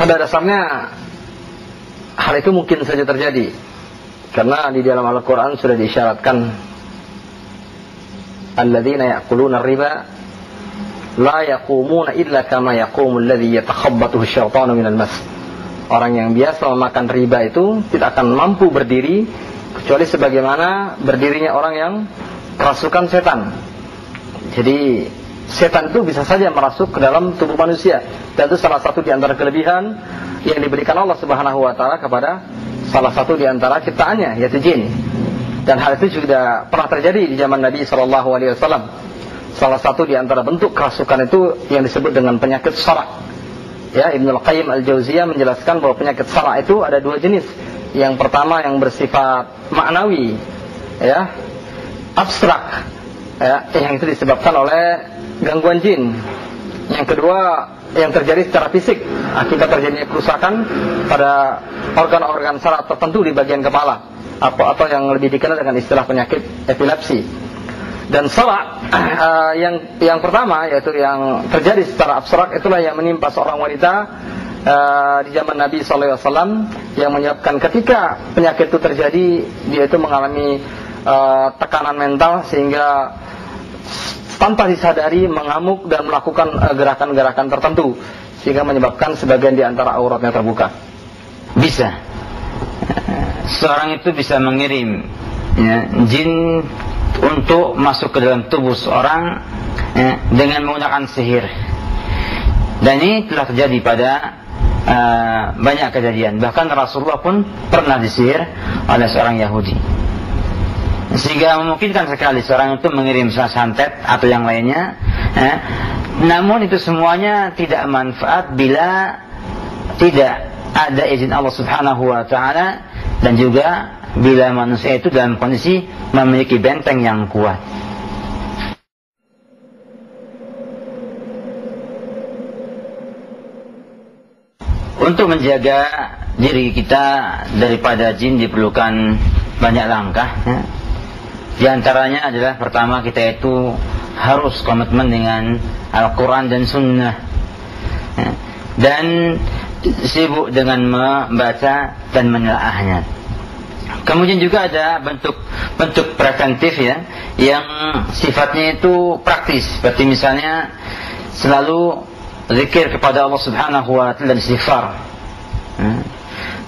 pada dasarnya hal itu mungkin saja terjadi, karena di dalam Al-Quran sudah diisyaratkan, alladzina ya'kuluna riba la yaqumuna illa kama yaqumul ladzi yatakhabbathu asyaitanu minal mas. Orang yang biasa memakan riba itu tidak akan mampu berdiri kecuali sebagaimana berdirinya orang yang kerasukan setan. Jadi setan itu bisa saja merasuk ke dalam tubuh manusia, dan itu salah satu di antara kelebihan yang diberikan Allah Subhanahu wa taala kepada salah satu di antara ciptaannya, yaitu jin. Dan hal itu juga pernah terjadi di zaman Nabi sallallahu alaihi wasallam. Salah satu di antara bentuk kerasukan itu yang disebut dengan penyakit sarak. Ya, Ibnul Qayyim Al-Jauziyah menjelaskan bahwa penyakit sarak itu ada dua jenis. Yang pertama yang bersifat maknawi, ya, abstrak, ya, yang itu disebabkan oleh gangguan jin. Yang kedua yang terjadi secara fisik akibat terjadinya kerusakan pada organ-organ saraf tertentu di bagian kepala, atau yang lebih dikenal dengan istilah penyakit epilepsi. Dan sarak yang pertama, yaitu yang terjadi secara abstrak, itulah yang menimpa seorang wanita di zaman Nabi SAW, yang menyebabkan ketika penyakit itu terjadi, dia itu mengalami tekanan mental sehingga tanpa disadari mengamuk dan melakukan gerakan-gerakan tertentu sehingga menyebabkan sebagian di antara auratnya terbuka. Bisa, seorang itu bisa mengirim, ya, jin untuk masuk ke dalam tubuh seorang, ya, dengan menggunakan sihir. Dan ini telah terjadi pada banyak kejadian. Bahkan Rasulullah pun pernah disihir oleh seorang Yahudi, sehingga memungkinkan sekali seorang itu mengirim santet atau yang lainnya, ya. Namun itu semuanya tidak manfaat bila tidak ada izin Allah Subhanahu wa ta'ala, dan juga bila manusia itu dalam kondisi memiliki benteng yang kuat. Untuk menjaga diri kita daripada jin diperlukan banyak langkah, ya. Di antaranya adalah, pertama, kita itu harus komitmen dengan Al-Quran dan Sunnah, ya, dan sibuk dengan membaca dan menelaahnya. Kemudian juga ada bentuk preventif, ya, yang sifatnya itu praktis, seperti misalnya selalu zikir kepada Allah Subhanahu wa ta'ala dan istighfar.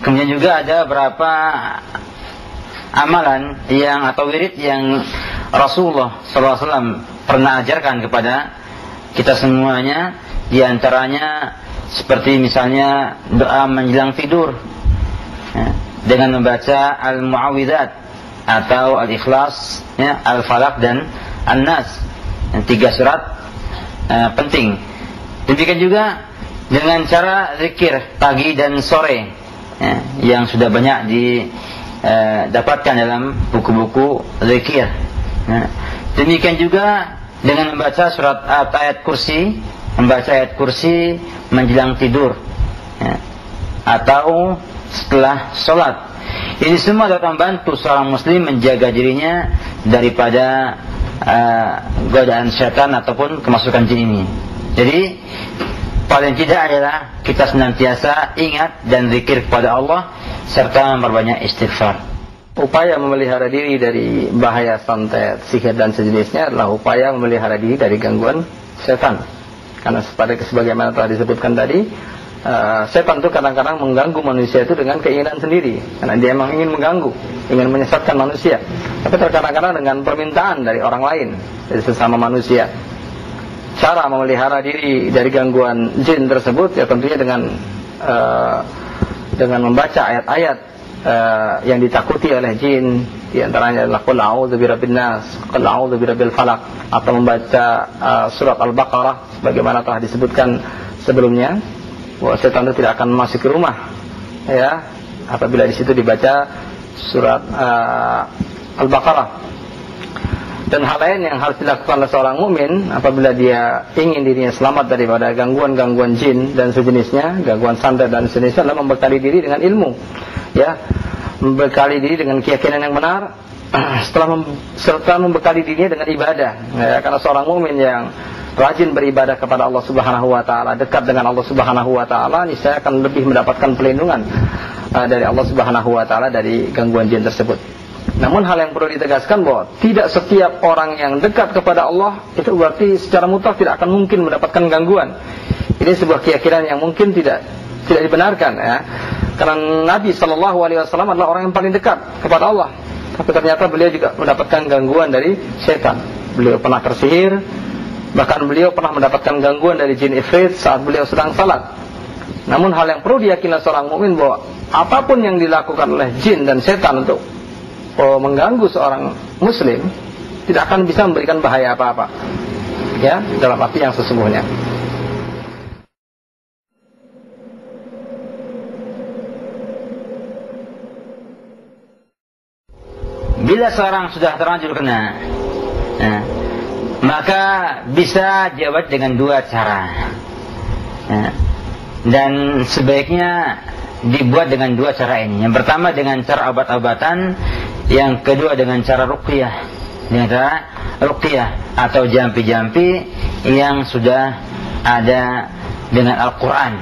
Kemudian juga ada beberapa amalan atau wirid yang Rasulullah SAW pernah ajarkan kepada kita semuanya. Di antaranya seperti misalnya doa menjelang tidur, ya, dengan membaca Al-Mu'awwidzat atau Al-Ikhlas, ya, Al-Falaq dan An-Nas, 3 surat penting. Demikian juga dengan cara zikir pagi dan sore, ya, yang sudah banyak didapatkan dalam buku-buku zikir, ya. Demikian juga dengan membaca surat ayat kursi, membaca ayat kursi menjelang tidur, ya, atau setelah sholat. Ini semua dapat membantu seorang muslim menjaga dirinya daripada godaan syaitan ataupun kemasukan jin ini. Jadi paling tidak adalah kita senantiasa ingat dan zikir kepada Allah serta memperbanyak istighfar. Upaya memelihara diri dari bahaya santet, sihir dan sejenisnya adalah upaya memelihara diri dari gangguan setan. Karena sebagaimana telah disebutkan tadi, setan itu kadang-kadang mengganggu manusia itu dengan keinginan sendiri, karena dia memang ingin mengganggu, ingin menyesatkan manusia. Tapi terkadang-kadang dengan permintaan dari orang lain, dari sesama manusia. Cara memelihara diri dari gangguan jin tersebut, ya tentunya dengan membaca ayat-ayat yang ditakuti oleh jin. Di antaranya adalah Qul a'udzu birabbin nas, Qul a'udzu birabbil falaq, atau membaca surat Al-Baqarah sebagaimana telah disebutkan sebelumnya, bahwa setan itu tidak akan masuk ke rumah, ya, apabila di situ dibaca surat Al-Baqarah. Dan hal lain yang harus dilakukan oleh seorang mukmin apabila dia ingin dirinya selamat daripada gangguan-gangguan jin dan sejenisnya, gangguan santet dan sejenisnya, adalah membekali diri dengan ilmu, ya, membekali diri dengan keyakinan yang benar, serta membekali dirinya dengan ibadah, ya, karena seorang mukmin yang rajin beribadah kepada Allah Subhanahu wa taala, dekat dengan Allah Subhanahu wa taala, niscaya akan lebih mendapatkan perlindungan dari Allah Subhanahu wa taala dari gangguan jin tersebut. Namun hal yang perlu ditegaskan bahwa tidak setiap orang yang dekat kepada Allah itu berarti secara mutlak tidak akan mungkin mendapatkan gangguan. Ini sebuah keyakinan yang mungkin tidak dibenarkan, ya. Karena Nabi SAW adalah orang yang paling dekat kepada Allah, tapi ternyata beliau juga mendapatkan gangguan dari setan. Beliau pernah tersihir, bahkan beliau pernah mendapatkan gangguan dari jin ifrit saat beliau sedang salat. Namun hal yang perlu diyakini seorang mukmin bahwa apapun yang dilakukan oleh jin dan setan untuk mengganggu seorang muslim tidak akan bisa memberikan bahaya apa-apa, ya, dalam arti yang sesungguhnya. Bila seorang sudah terlanjur kena, maka bisa diobati dengan dua cara, dan sebaiknya dibuat dengan dua cara ini. Yang pertama dengan cara obat-obatan, yang kedua dengan cara ruqyah, dengan cara ruqyah atau jampi-jampi yang sudah ada dengan Al-Quran.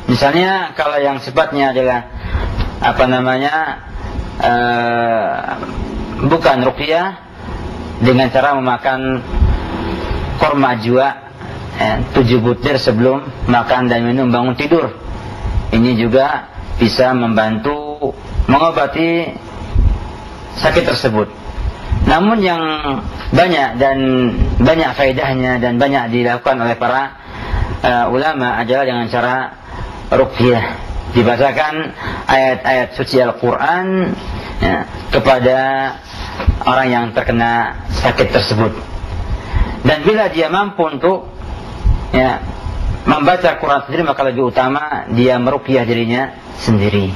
Misalnya kalau yang sifatnya adalah bukan ruqyah, dengan cara memakan korma ajwa 7 butir sebelum makan dan minum bangun tidur. Ini juga bisa membantu mengobati sakit tersebut. Namun yang banyak faedahnya dan banyak dilakukan oleh para ulama adalah dengan cara ruqyah. Dibacakan ayat-ayat suci Al-Quran kepada orang yang terkena sakit tersebut. Dan bila dia mampu untuk membaca Quran sendiri, maka lebih utama dia meruqyah dirinya sendiri.